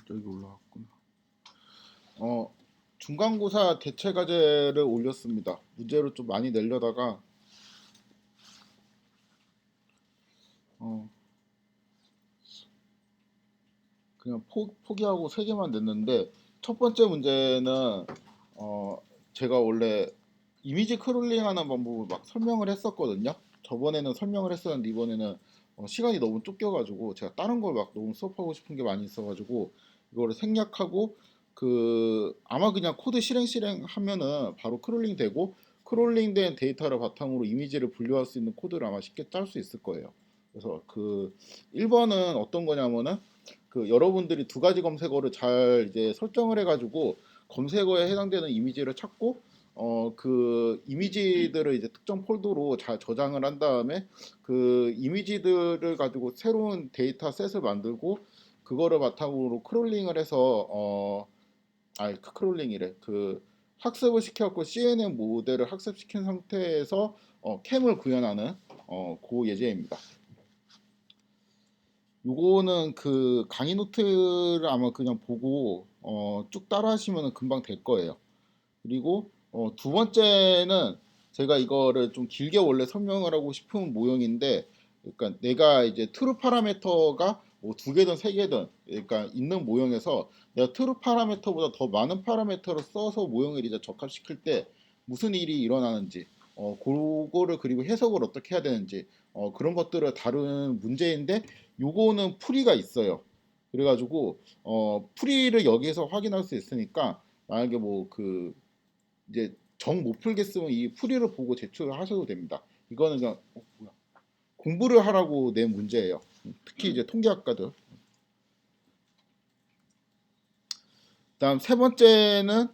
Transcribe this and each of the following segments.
여기 올라왔구나. 어, 중간고사 대체 과제를 올렸습니다. 문제를 좀 많이 내려다가 어, 그냥 포기하고 세 개만 냈는데 첫 번째 문제는 어, 제가 원래 이미지 크롤링하는 방법을 막 설명을 했었거든요. 저번에는 설명을 했었는데 이번에는 시간이 너무 쫓겨가지고 제가 다른 걸 막 너무 수업하고 싶은 게 많이 있어가지고 이거를 생략하고 아마 그냥 코드 실행하면은 바로 크롤링 되고 크롤링된 데이터를 바탕으로 이미지를 분류할 수 있는 코드를 아마 쉽게 짤 수 있을 거예요. 그래서 1번은 어떤 거냐면은 여러분들이 두 가지 검색어를 잘 이제 설정을 해가지고 검색어에 해당되는 이미지를 찾고 그 이미지들을 이제 특정 폴더로 잘 저장을 한 다음에 그 이미지들을 가지고 새로운 데이터 셋을 만들고 그거를 바탕으로 크롤링을 해서 크롤링이래. 학습을 시켜갖고 CNN 모델을 학습시킨 상태에서 캠을 구현하는 그 예제입니다. 요거는 강의 노트를 아마 그냥 보고 쭉 따라 하시면 금방 될 거예요. 그리고 두 번째는 제가 이거를 좀 길게 원래 설명을 하고 싶은 모형인데, 그러니까 내가 이제 트루 파라미터가 뭐두 개든 세 개든 그러니까 있는 모형에서 내가 트루 파라미터보다 더 많은 파라미터를 써서 모형을 이제 적합시킬 때 무슨 일이 일어나는지 그거를 그리고 해석을 어떻게 해야 되는지 그런 것들을 다루는 문제인데 요거는 풀이가 있어요. 그래가지고 풀이를 여기에서 확인할 수 있으니까 만약에 이제 정 못 풀겠으면 이 풀이를 보고 제출을 하셔도 됩니다. 이거는 그냥 공부를 하라고 낸 문제예요. 특히 이제 통계학과들. 그다음 세 번째는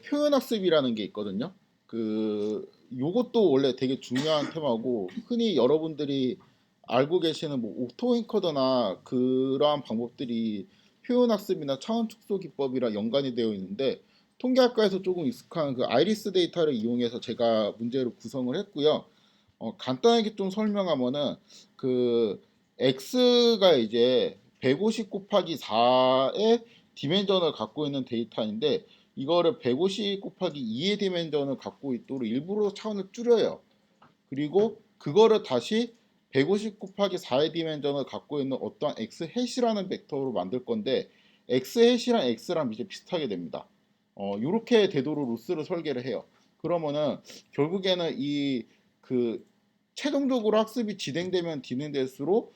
표현학습이라는 게 있거든요. 요것도 원래 되게 중요한 테마고 흔히 여러분들이 알고 계시는 뭐 오토엔커더나 그러한 방법들이 표현학습이나 차원 축소 기법이랑 연관이 되어 있는데 통계학과에서 조금 익숙한 아이리스 데이터를 이용해서 제가 문제를 구성을 했고요. 간단하게 좀 설명하면은 x가 이제 150 곱하기 4의 디멘전을 갖고 있는 데이터인데 이거를 150 곱하기 2의 디멘전을 갖고 있도록 일부러 차원을 줄여요. 그리고 그거를 다시 150 곱하기 4의 디멘전을 갖고 있는 어떤 x 해시라는 벡터로 만들 건데 x 해시랑 x랑 이제 비슷하게 됩니다. 이렇게 되도록 루스를 설계를 해요. 그러면은 결국에는 그 최종적으로 학습이 진행되면 진행될수록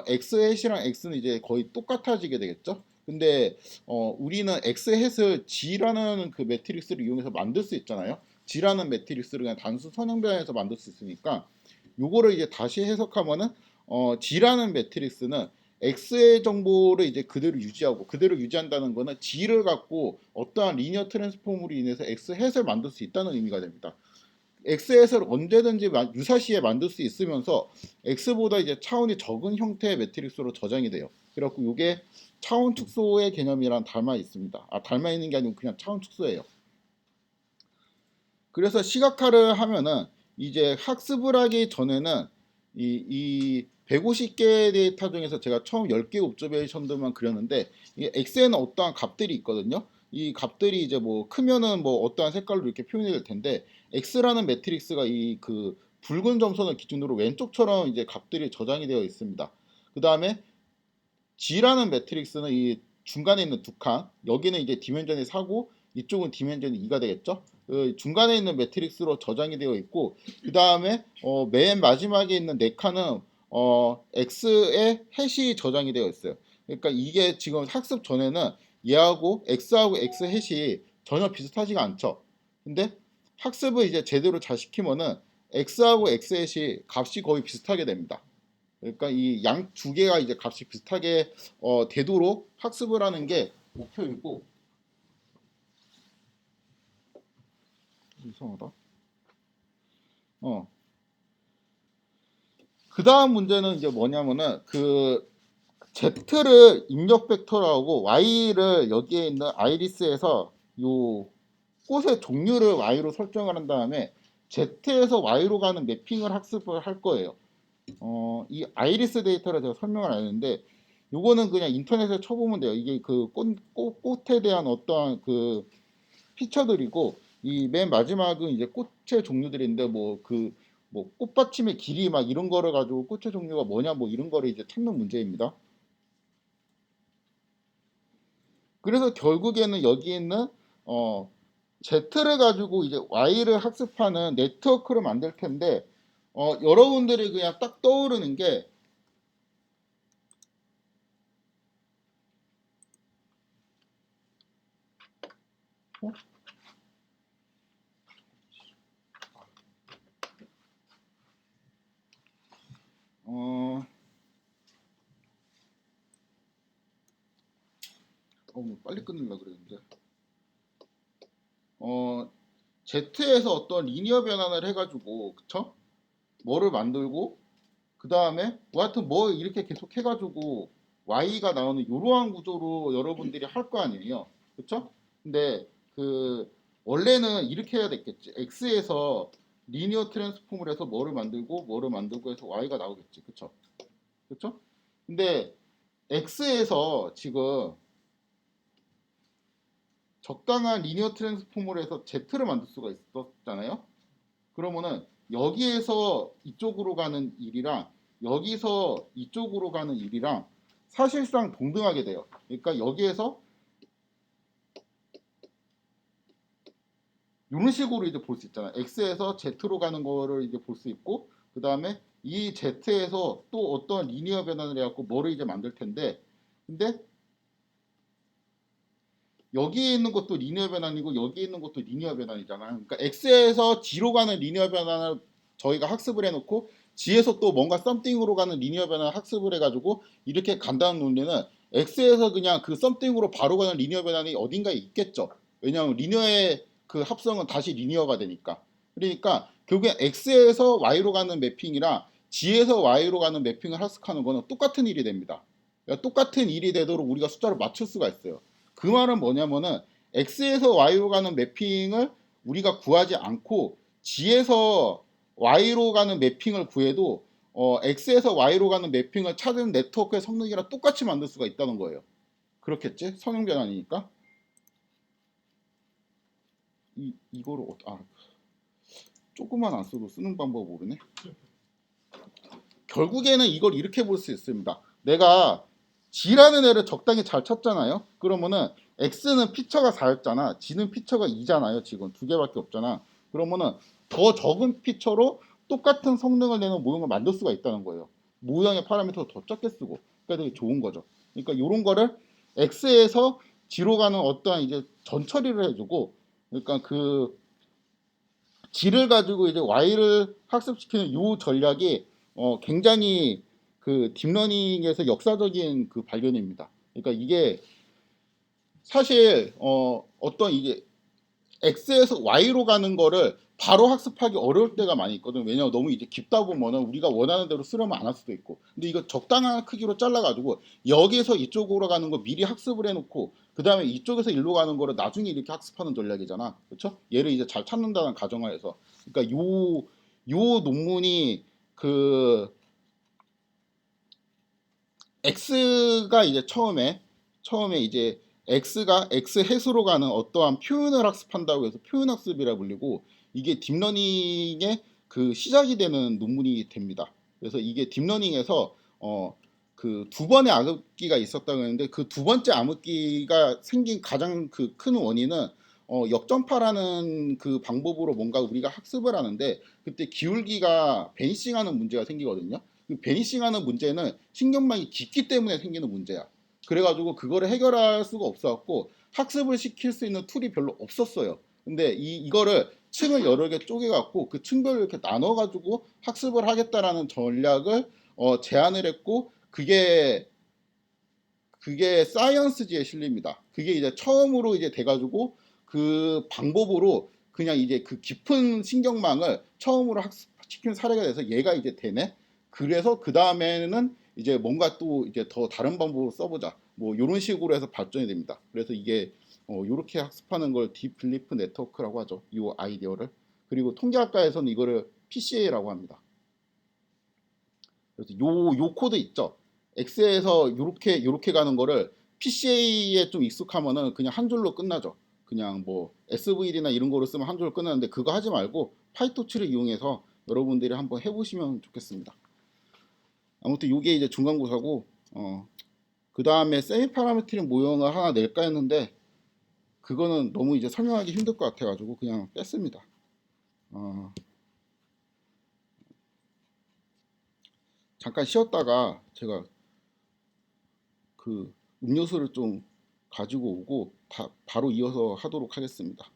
x 햇이랑 x는 이제 거의 똑같아지게 되겠죠. 근데 우리는 x 햇을 g라는 그 매트릭스를 이용해서 만들 수 있잖아요. g라는 매트릭스를 그냥 단순 선형변에서 만들 수 있으니까 요거를 이제 다시 해석하면은 g라는 매트릭스는 x의 정보를 이제 그대로 유지하고 그대로 유지한다는 거는 g를 갖고 어떠한 리니어 트랜스폼으로 인해서 x 햇을 만들 수 있다는 의미가 됩니다. x에서 언제든지 유사시에 만들 수 있으면서 x보다 이제 차원이 적은 형태의 매트릭스로 저장이 돼요. 그래갖고 이게 차원 축소의 개념이랑 닮아 있습니다. 닮아 있는 게 아니고 그냥 차원 축소예요. 그래서 시각화를 하면은 이제 학습을 하기 전에는 이 150개 데이터 중에서 제가 처음 10개 옵저베이션들만 그렸는데 이 x에는 어떠한 값들이 있거든요. 이 값들이 이제 뭐 크면은 뭐 어떠한 색깔로 이렇게 표현이 될 텐데 x라는 매트릭스가 붉은 점선을 기준으로 왼쪽처럼 이제 값들이 저장이 되어 있습니다. 그 다음에 G라는 매트릭스는 이 중간에 있는 두 칸, 여기는 이제 디멘전이 4고 이쪽은 디멘전이 2가 되겠죠. 중간에 있는 매트릭스로 저장이 되어 있고 그 다음에 맨 마지막에 있는 네 칸은 X의 해시 저장이 되어 있어요. 그러니까 이게 지금 학습 전에는 얘하고 X하고 X 해시 전혀 비슷하지가 않죠. 근데 학습을 이제 제대로 잘 시키면은 X하고 X 해시 값이 거의 비슷하게 됩니다. 그러니까 이 양 두 개가 이제 값이 비슷하게 되도록 학습을 하는 게 목표이고. 이상하다. 어. 그 다음 문제는 이제 뭐냐면은 Z를 입력 벡터라고 Y를 여기에 있는 아이리스에서 요 꽃의 종류를 Y로 설정을 한 다음에 Z에서 Y로 가는 매핑을 학습을 할 거예요. 이 아이리스 데이터를 제가 설명을 안 했는데 요거는 그냥 인터넷에 쳐보면 돼요. 이게 그 꽃에 대한 어떠한 그 피처들이고 이 맨 마지막은 이제 꽃의 종류들인데 뭐 꽃받침의 길이 막 이런 거를 가지고 꽃의 종류가 뭐냐 뭐 이런 거를 이제 찾는 문제입니다. 그래서 결국에는 여기 있는 어 Z를 가지고 이제 Y를 학습하는 네트워크를 만들 텐데 여러분들이 그냥 딱 떠오르는 게 어? 어, 빨리 끊으려고 그랬는데 Z에서 어떤 리니어 변환을 해가지고 그쵸? 뭐를 만들고 그 다음에 뭐 하여튼 뭐 이렇게 계속 해가지고 Y가 나오는 이러한 구조로 여러분들이 할 거 아니에요. 그쵸? 근데 그 원래는 이렇게 해야 됐겠지. X에서 리니어 트랜스폼을 해서 뭐를 만들고 해서 Y가 나오겠지. 그쵸? 그쵸? 근데 X에서 지금 적당한 리니어 트랜스폼을 해서 Z를 만들 수가 있었잖아요. 그러면은 여기에서 이쪽으로 가는 일이랑 여기서 이쪽으로 가는 일이랑 사실상 동등하게 돼요. 그러니까 여기에서 이런 식으로 이제 볼 수 있잖아요. X에서 Z로 가는 거를 이제 볼 수 있고 그 다음에 이 Z에서 또 어떤 리니어 변환을 해갖고 뭐를 이제 만들 텐데 근데 여기에 있는 것도 리니어 변환이고 여기에 있는 것도 리니어 변환이잖아요. 그러니까 X에서 G로 가는 리니어 변환을 저희가 학습을 해놓고 G에서 또 뭔가 썸띵으로 가는 리니어 변환을 학습을 해가지고 이렇게 간다는 논리는 X에서 그냥 그 썸띵으로 바로 가는 리니어 변환이 어딘가에 있겠죠. 왜냐하면 리니어의 그 합성은 다시 리니어가 되니까. 그러니까 결국엔 X에서 Y로 가는 매핑이랑 G에서 Y로 가는 매핑을 학습하는 거는 똑같은 일이 됩니다. 그러니까 똑같은 일이 되도록 우리가 숫자를 맞출 수가 있어요. 그 말은 뭐냐면은 X에서 Y로 가는 매핑을 우리가 구하지 않고 G에서 Y로 가는 매핑을 구해도 X에서 Y로 가는 매핑을 찾은 네트워크의 성능이랑 똑같이 만들 수가 있다는 거예요. 그렇겠지? 성능 변환이니까. 이거를 조금만 안 써도 쓰는 방법 모르네. 결국에는 이걸 이렇게 볼 수 있습니다. 내가 G라는 애를 적당히 잘 쳤잖아요. 그러면은 X는 피처가 4였잖아. G는 피처가 2잖아요. 지금 두 개밖에 없잖아. 그러면은 더 적은 피처로 똑같은 성능을 내는 모형을 만들 수가 있다는 거예요. 모형의 파라미터를 더 적게 쓰고. 그러니까 되게 좋은 거죠. 그러니까 이런 거를 X에서 G로 가는 어떠한 이제 전처리를 해주고, 그러니까 그 G를 가지고 이제 Y를 학습시키는 이 전략이 굉장히 그 딥러닝에서 역사적인 그 발견입니다. 그러니까 이게 사실 어떤 이게 X에서 Y로 가는 거를 바로 학습하기 어려울 때가 많이 있거든. 왜냐면 너무 이제 깊다 보면은 우리가 원하는 대로 수렴을 안 할 수도 있고. 근데 이거 적당한 크기로 잘라가지고 여기에서 이쪽으로 가는 거 미리 학습을 해놓고 그 다음에 이쪽에서 일로 가는 거를 나중에 이렇게 학습하는 전략이잖아. 그렇죠? 얘를 이제 잘 찾는다는 가정하에서. 그러니까 요 논문이 그 X가 이제 처음에 이제 X가 X 해수로 가는 어떠한 표현을 학습한다고 해서 표현 학습이라 불리고 이게 딥러닝의 그 시작이 되는 논문이 됩니다. 그래서 이게 딥러닝에서 그 두 번의 암흑기가 있었다고 했는데 그 두 번째 암흑기가 생긴 가장 그 큰 원인은 역전파라는 그 방법으로 뭔가 우리가 학습을 하는데 그때 기울기가 베니싱하는 문제가 생기거든요. 그 베니싱하는 문제는 신경망이 깊기 때문에 생기는 문제야. 그래가지고 그거를 해결할 수가 없어갖고 학습을 시킬 수 있는 툴이 별로 없었어요. 근데 이거를 층을 여러 개 쪼개갖고 그 층별로 이렇게 나눠가지고 학습을 하겠다라는 전략을 제안을 했고 그게 사이언스지에 실립니다. 그게 이제 처음으로 이제 돼가지고 그 방법으로 그냥 이제 그 깊은 신경망을 처음으로 학습시킨 사례가 돼서 얘가 이제 되네. 그래서 그 다음에는 이제 뭔가 또 이제 더 다른 방법으로 써보자. 뭐 이런 식으로 해서 발전이 됩니다. 그래서 이게 이렇게 학습하는 걸 딥블리프 네트워크라고 하죠. 이 아이디어를. 그리고 통계학과에서는 이거를 PCA라고 합니다. 그래서 요 코드 있죠. 엑셀에서 요렇게 가는 거를 PCA에 좀 익숙하면은 그냥 한 줄로 끝나죠. 그냥 뭐 SVD나 이런 거로 쓰면 한 줄로 끝나는데 그거 하지 말고 파이토치를 이용해서 여러분들이 한번 해보시면 좋겠습니다. 아무튼 이게 이제 중간고사고 그 다음에 세미 파라메트릭 모형을 하나 낼까 했는데 그거는 너무 이제 설명하기 힘들 것 같아가지고 그냥 뺐습니다. 잠깐 쉬었다가 제가 그 음료수를 좀 가지고 오고 바로 이어서 하도록 하겠습니다.